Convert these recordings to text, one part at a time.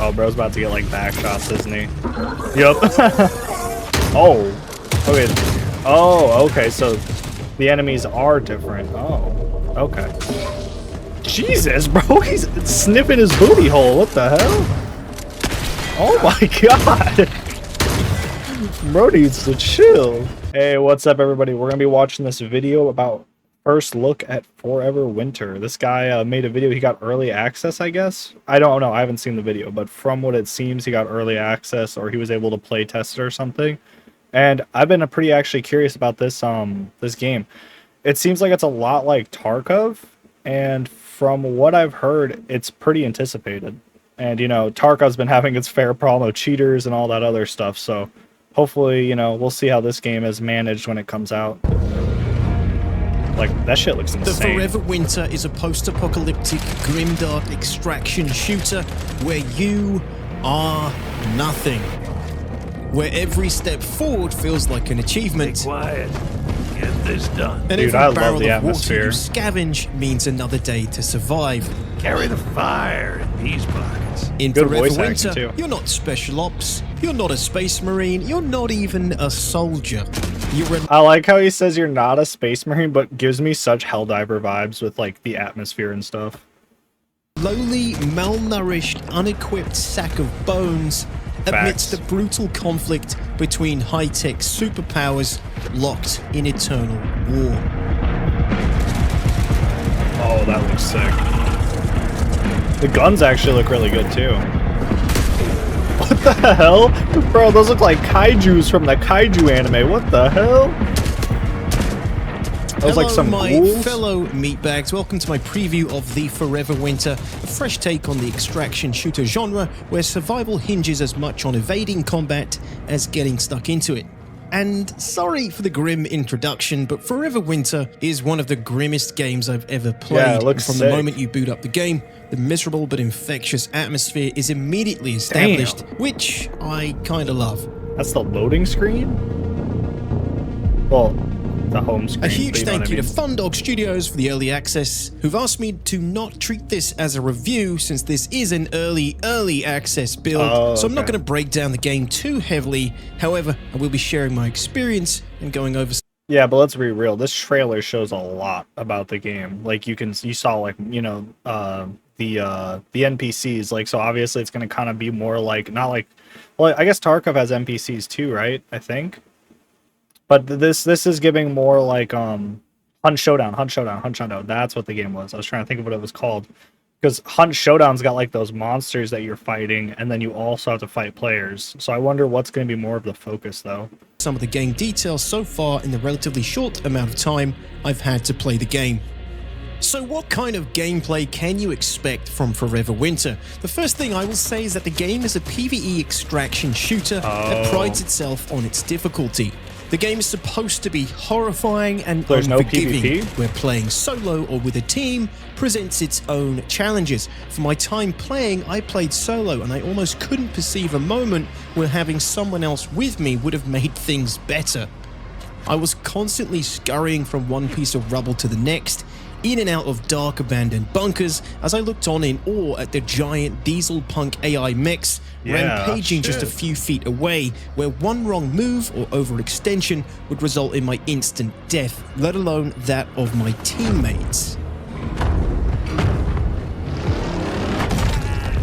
Oh, bro's about to get like back shots, isn't he? Yep. Oh. Okay. Oh, okay. So the enemies are different. Oh. Okay. Jesus, bro. He's sniffing his booty hole. What the hell? Oh my god. Bro needs to chill. Hey, what's up, everybody? We're gonna be watching this video about first look at Forever Winter. This guy made a video. He got early access, I guess. I don't know. I haven't seen the video, but from what it seems, he got early access, or he was able to play test it or something. And I've been pretty actually curious about this this game. It seems like it's a lot like Tarkov, and from what I've heard, it's pretty anticipated. And you know, Tarkov's been having its fair problem of cheaters and all that other stuff. So hopefully, you know, we'll see how this game is managed when it comes out. Like, that shit looks insane. The Forever Winter is a post-apocalyptic, grimdark extraction shooter where you are nothing. Where every step forward feels like an achievement. Be quiet. Get this done. And dude, every I love barrel the of atmosphere. water you scavenge means another day to survive. Carry the fire in these pockets. In Good Forever voice acting, Winter, too. you're not special ops, you're not a space marine, you're not even a soldier. I like how he says you're not a space marine, but gives me such Helldiver vibes with like the atmosphere and stuff. Lowly, malnourished, unequipped sack of bones amidst a brutal conflict between high-tech superpowers locked in eternal war. Oh, that looks sick. The guns actually look really good too. What the hell? Bro, those look like kaijus from the kaiju anime. What the hell? Those Hello, like some my ghouls? fellow meatbags. Welcome to my preview of the Forever Winter, a fresh take on the extraction shooter genre, where survival hinges as much on evading combat as getting stuck into it. And sorry for the grim introduction, but Forever Winter is one of the grimmest games I've ever played. Yeah, it looks From sick. the moment you boot up the game, the miserable but infectious atmosphere is immediately established, Damn. which I kinda love. That's the loading screen? Well, the home screen. A huge but you know thank what you I to mean. Fundog Studios for the early access, who've asked me to not treat this as a review since this is an early access build, Oh, so I'm not okay. going to break down the game too heavily. However, I will be sharing my experience and going over. Yeah, but let's be real. This trailer shows a lot about the game. Like you saw like, you know, the NPCs. Like, so obviously it's going to kind of be more like, not like, well, I guess Tarkov has NPCs too, right? I think. But this is giving more like Hunt Showdown. That's what the game was. I was trying to think of what it was called. Because Hunt Showdown's got like those monsters that you're fighting, and then you also have to fight players. So I wonder what's going to be more of the focus, though. Some of the game details so far in the relatively short amount of time I've had to play the game. So what kind of gameplay can you expect from Forever Winter? The first thing I will say is that the game is a PvE extraction shooter that prides itself on its difficulty. The game is supposed to be horrifying and There's no unforgiving, PvP? where playing solo or with a team presents its own challenges. For my time playing, I played solo, and I almost couldn't perceive a moment where having someone else with me would have made things better. I was constantly scurrying from one piece of rubble to the next, in and out of dark abandoned bunkers, as I looked on in awe at the giant diesel punk AI mechs rampaging just a few feet away, where one wrong move or overextension would result in my instant death, let alone that of my teammates.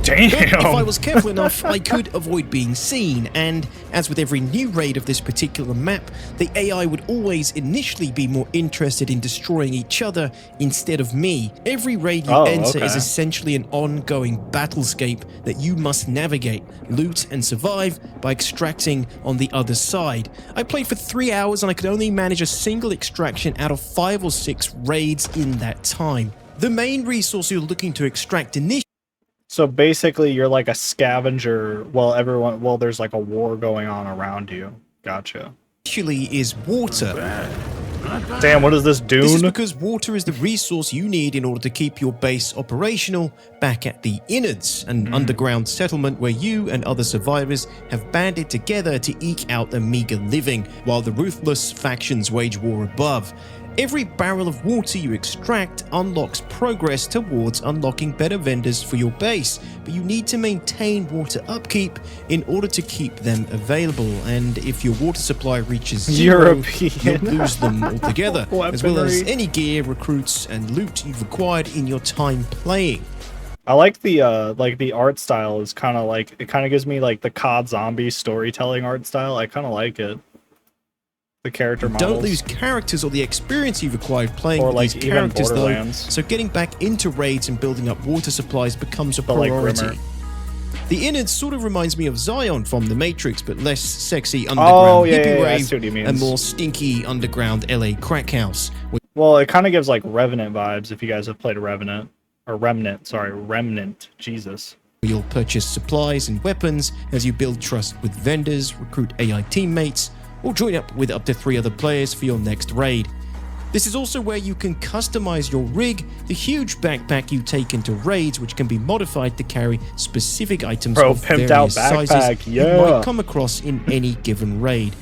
Damn! But if I was careful enough, I could avoid being seen, and as with every new raid of this particular map, the AI would always initially be more interested in destroying each other instead of me. Every raid you enter is essentially an ongoing battlescape that you must navigate, loot, and survive by extracting on the other side. I played for 3 hours and I could only manage a single extraction out of 5 or 6 raids in that time. The main resource you're looking to extract initially. So basically, you're like a scavenger while there's like a war going on around you. Gotcha. Is water. Damn, what is this, Dune? This is because water is the resource you need in order to keep your base operational back at the Innards, an underground settlement where you and other survivors have banded together to eke out a meager living, while the ruthless factions wage war above. Every barrel of water you extract unlocks progress towards unlocking better vendors for your base, but you need to maintain water upkeep in order to keep them available, and if your water supply reaches zero, you'll lose them altogether, as well as any gear, recruits, and loot you've acquired in your time playing. I like the art style is kind of like, it kind of gives me like the COD zombie storytelling art style. I kind of like it. The character models. Don't lose characters or the experience you've acquired playing or with like these even characters though, Borderlands. so getting back into raids and building up water supplies becomes a But like priority. Grimmer. The innards sort of reminds me of Zion from The Matrix, but less sexy underground hippie I rave see what he means. and more stinky underground LA crack house. Well, it kind of gives like Revenant vibes if you guys have played a Revenant. Or Remnant, sorry, Remnant. Jesus. You'll purchase supplies and weapons as you build trust with vendors, recruit AI teammates, or join up with up to 3 other players for your next raid. This is also where you can customize your rig, the huge backpack you take into raids, which can be modified to carry specific items of pimped out various backpack, sizes you yeah. might come across in any given raid,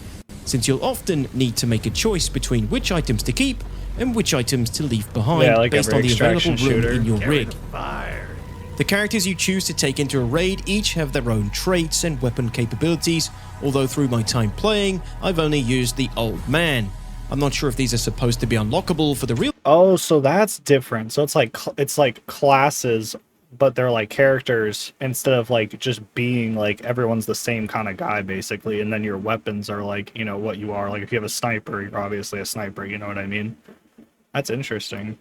since you'll often need to make a choice between which items to keep and which items to leave behind like based every on the available extraction room shooter. in your Carry rig. the fire. The characters you choose to take into a raid each have their own traits and weapon capabilities, although through my time playing, I've only used the Old Man. I'm not sure if these are supposed to be unlockable for the real. Oh, so that's different. So it's like classes, but they're like characters instead of like just being like everyone's the same kind of guy basically, and then your weapons are like, you know, what you are. Like if you have a sniper, you're obviously a sniper, you know what I mean? That's interesting.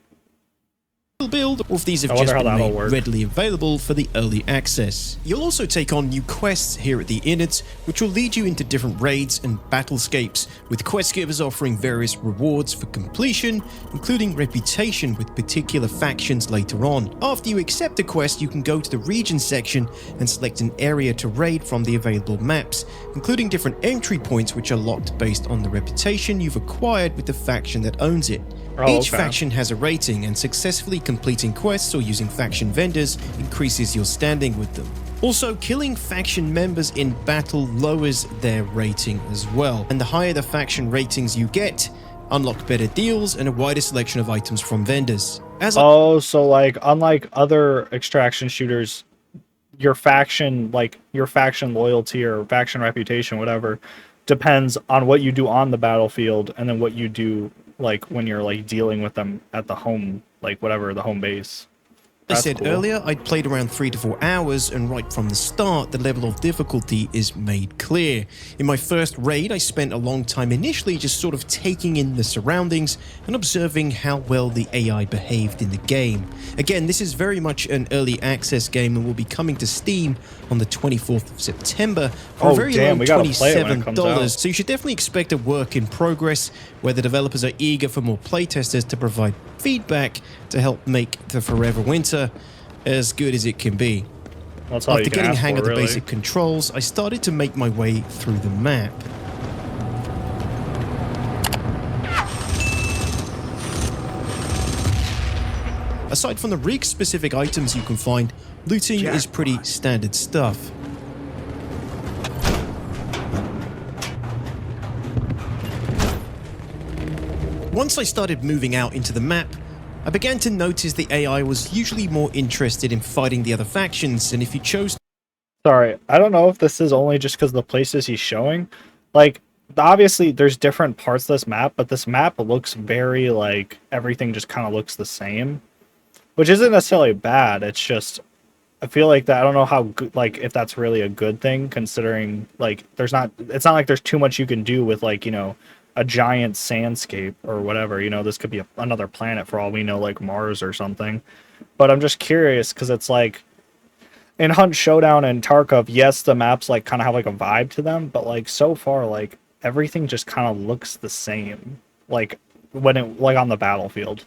Build, or if these have I just wonder how been that'll made work. readily available for the early access. You'll also take on new quests here at the innards, which will lead you into different raids and battlescapes, with quest givers offering various rewards for completion, including reputation with particular factions later on. After you accept a quest, you can go to the region section and select an area to raid from the available maps, including different entry points which are locked based on the reputation you've acquired with the faction that owns it. Each faction has a rating, and successfully completing quests or using faction vendors increases your standing with them. Also, killing faction members in battle lowers their rating as well, and the higher the faction ratings you get, unlock better deals and a wider selection of items from vendors. So like unlike other extraction shooters, your faction loyalty or faction reputation, whatever, depends on what you do on the battlefield and then what you do like when you're like dealing with them at the home, like whatever, the home base. I That's said cool. earlier, I'd played around 3 to 4 hours, and right from the start, the level of difficulty is made clear. In my first raid, I spent a long time initially just sort of taking in the surroundings and observing how well the AI behaved in the game. Again, this is very much an early access game and will be coming to Steam on the 24th of September for a very low we gotta play it when it comes out. $27, so you should definitely expect a work in progress where the developers are eager for more playtesters to provide feedback to help make the Forever Winter as good as it can be. That's all After you can getting a ask hang for, of the really. basic controls, I started to make my way through the map. Aside from the rig-specific items you can find, looting is pretty standard stuff. Once I started moving out into the map, I began to notice the AI was usually more interested in fighting the other factions, and if you chose Sorry, I don't know if this is only just because the places he's showing. Like, obviously, there's different parts of this map, but this map looks very, like, everything just kind of looks the same. Which isn't necessarily bad, it's just, I feel like that, I don't know how good, like, if that's really a good thing, considering, like, it's not like there's too much you can do with, like, you know, a giant sandscape or whatever, you know, this could be another planet for all we know, like Mars or something. But I'm just curious, because it's like, in Hunt Showdown and Tarkov, yes, the maps like kind of have like a vibe to them, but like so far, like everything just kind of looks the same, like when it like on the battlefield.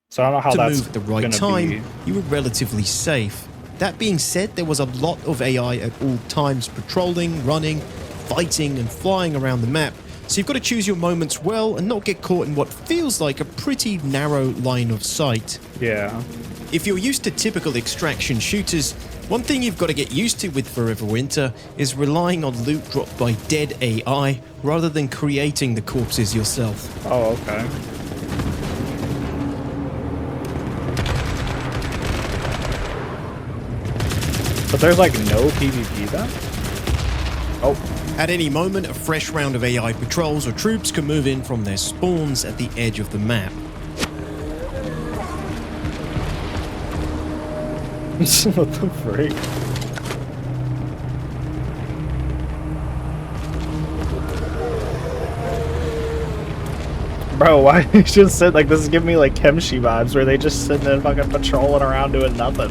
So I don't know how to that's move at the right gonna time, be. you were relatively safe. That being said, there was a lot of AI at all times patrolling, running, fighting, and flying around the map. So you've got to choose your moments well and not get caught in what feels like a pretty narrow line of sight. Yeah. If you're used to typical extraction shooters, one thing you've got to get used to with Forever Winter is relying on loot dropped by dead AI rather than creating the corpses yourself. Oh, okay. But there's like no PvP then? Oh. At any moment, a fresh round of AI patrols or troops can move in from their spawns at the edge of the map. What the freak? Bro, why you just sit like this is giving me like Kemshi vibes where they just sitting there fucking patrolling around doing nothing.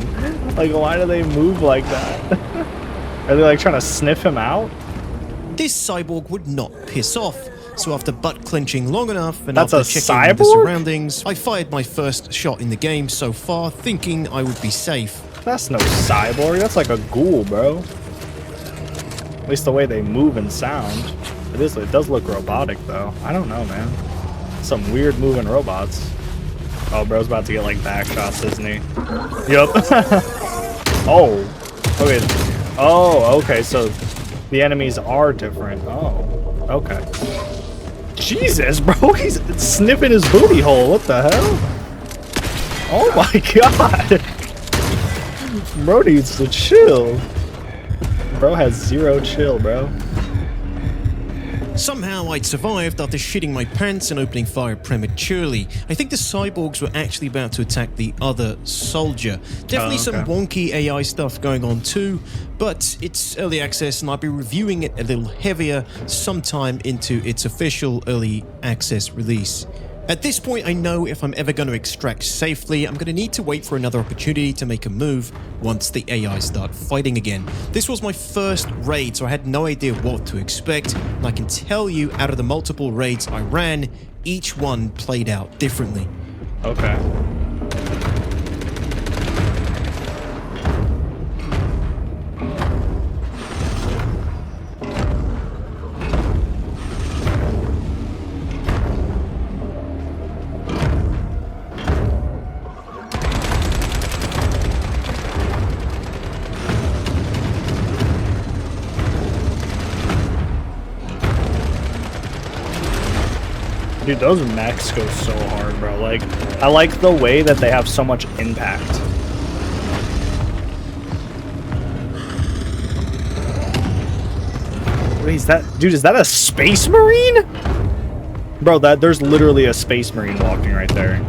Like why do they move like that? Are they like trying to sniff him out? This cyborg would not piss off, so after butt clenching long enough and That's after a checking the cyborg? surroundings, I fired my first shot in the game so far, thinking I would be safe. That's no cyborg, that's like a ghoul, bro. At least the way they move and sound. It does look robotic though. I don't know, man. Some weird moving robots. Oh, bro's about to get like back shots, isn't he? Yup. Oh. Okay. Oh, okay, so the enemies are different. Oh, okay. Jesus, bro, he's sniffing his booty hole. What the hell? Oh my god. Bro needs to chill. Bro has zero chill, bro. Somehow I'd survived after shitting my pants and opening fire prematurely. I think the cyborgs were actually about to attack the other soldier. Definitely some wonky AI stuff going on too, but it's early access and I'll be reviewing it a little heavier sometime into its official early access release. At this point, I know if I'm ever going to extract safely, I'm going to need to wait for another opportunity to make a move once the AI start fighting again. This was my first raid, so I had no idea what to expect, and I can tell you out of the multiple raids I ran, each one played out differently. Okay. Dude, those mechs go so hard, bro. Like, I like the way that they have so much impact. Wait, is that a space marine? Bro, there's literally a space marine walking right there.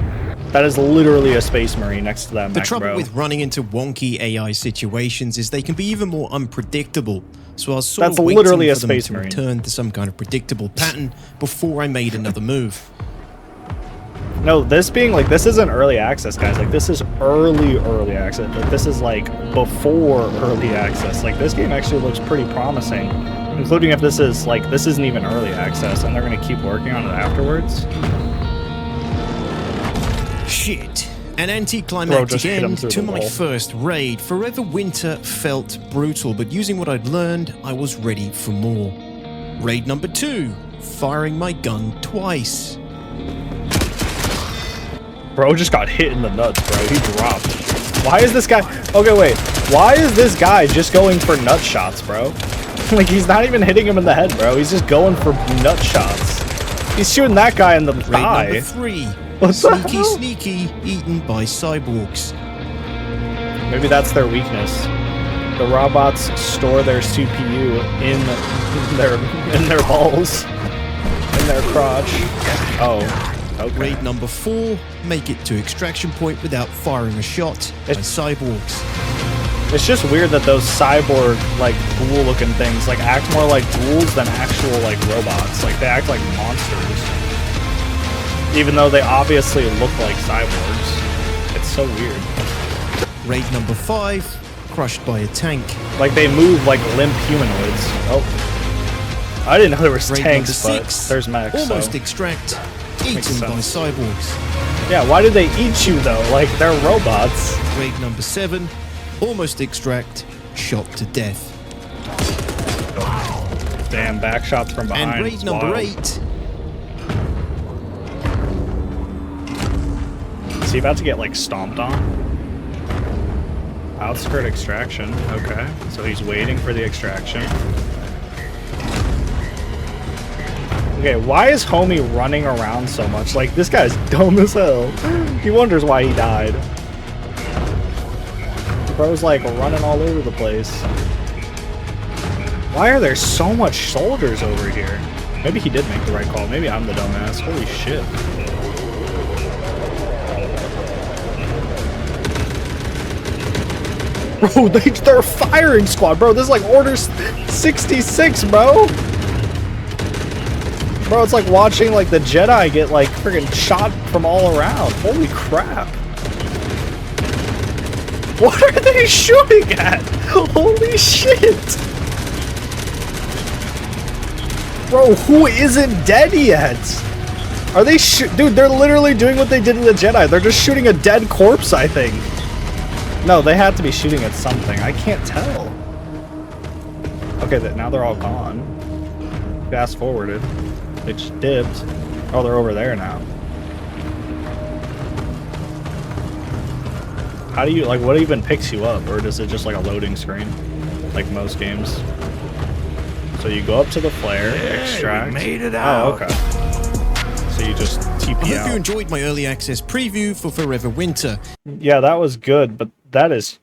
That is literally a space marine next to that mech, The trouble bro. with running into wonky AI situations is they can be even more unpredictable. So I was sort That's of literally waiting a for them space to marine. return to some kind of predictable pattern before I made another move. No, this being like, this isn't early access, guys. Like, this is early access. Like, this is like before early access. Like, this game actually looks pretty promising, including if this is like, this isn't even early access and they're gonna keep working on it afterwards. Shit. An Bro, anticlimactic just hit him end through to the my wall. first raid. Forever Winter felt brutal, but using what I'd learned, I was ready for more. Raid number 2, firing my gun twice. Bro just got hit in the nuts, bro. He dropped. Why is this guy... Okay, wait. Why is this guy just going for nut shots, bro? Like, he's not even hitting him in the head, bro. He's just going for nut shots. He's shooting that guy in the Raid thigh. number 3, What the sneaky hell? sneaky, eaten by cyborgs. Maybe that's their weakness. The robots store their CPU in their balls, in their crotch. Oh, okay. Raid number 4, make it to extraction point without firing a shot by cyborgs. It's just weird that those cyborg, like, ghoul-looking things, like, act more like ghouls than actual, like, robots. Like, they act like monsters. Even though they obviously look like cyborgs. It's so weird. Raid number 5, crushed by a tank. Like, they move like limp humanoids. Oh. I didn't know there was Raid tanks, number but 6, there's mechs, almost so. extract, Makes eaten by sense. cyborgs. Yeah, why did they eat you, though? Like, they're robots. Raid number 7, almost extract, shot to death. Damn, back shots from behind. And raid It's number wild. 8, Is he about to get, like, stomped on? Outskirt extraction. Okay. So he's waiting for the extraction. Okay, why is homie running around so much? Like, this guy's dumb as hell. He wonders why he died. bro's like running all over the place. Why are there so much soldiers over here? Maybe he did make the right call. Maybe I'm the dumbass. Holy shit. Bro, they're a firing squad, bro. This is like Order 66, bro. Bro, it's like watching like the Jedi get like friggin' shot from all around. Holy crap. What are they shooting at? Holy shit. Bro, who isn't dead yet? Are they dude, they're literally doing what they did in the Jedi. They're just shooting a dead corpse, I think. No, they had to be shooting at something. I can't tell. Okay, now they're all gone. Fast forwarded. They just dipped. Oh, they're over there now. How do you, like, what even picks you up? Or is it just like a loading screen? Like most games? So you go up to the flare, extract. We made it out. Oh, okay. So you just TP I out. hope you enjoyed my early access preview for Forever Winter. Yeah, that was good, but that is...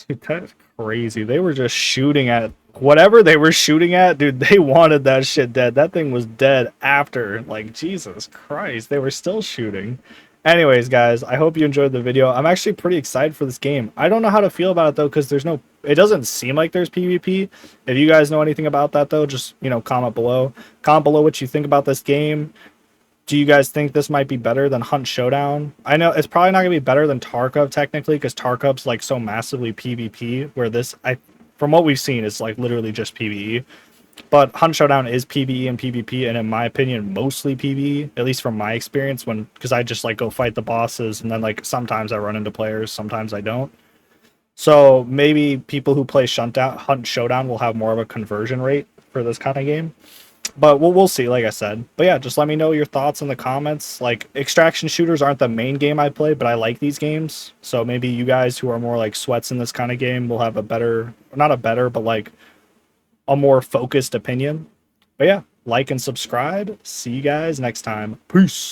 dude, that is crazy. They were just shooting at... whatever they were shooting at, dude, they wanted that shit dead. That thing was dead after. Like, Jesus Christ. They were still shooting. Anyways, guys, I hope you enjoyed the video. I'm actually pretty excited for this game. I don't know how to feel about it, though, because there's no... it doesn't seem like there's PvP. If you guys know anything about that, though, just, you know, comment below. Comment below what you think about this game. Do you guys think this might be better than Hunt Showdown? I know it's probably not going to be better than Tarkov, technically, because Tarkov's, like, so massively PvP, where this... from what we've seen, it's, like, literally just PvE. But Hunt Showdown is PvE and PvP, and in my opinion, mostly PvE, at least from my experience, because I just, like, go fight the bosses, and then, like, sometimes I run into players, sometimes I don't. So maybe people who play Hunt Showdown will have more of a conversion rate for this kind of game. But we'll see, like I said. But yeah, just let me know your thoughts in the comments. Like, extraction shooters aren't the main game I play, but I like these games. So maybe you guys who are more like sweats in this kind of game will have a better, not a better, but like a more focused opinion. But yeah, like and subscribe. See you guys next time. Peace.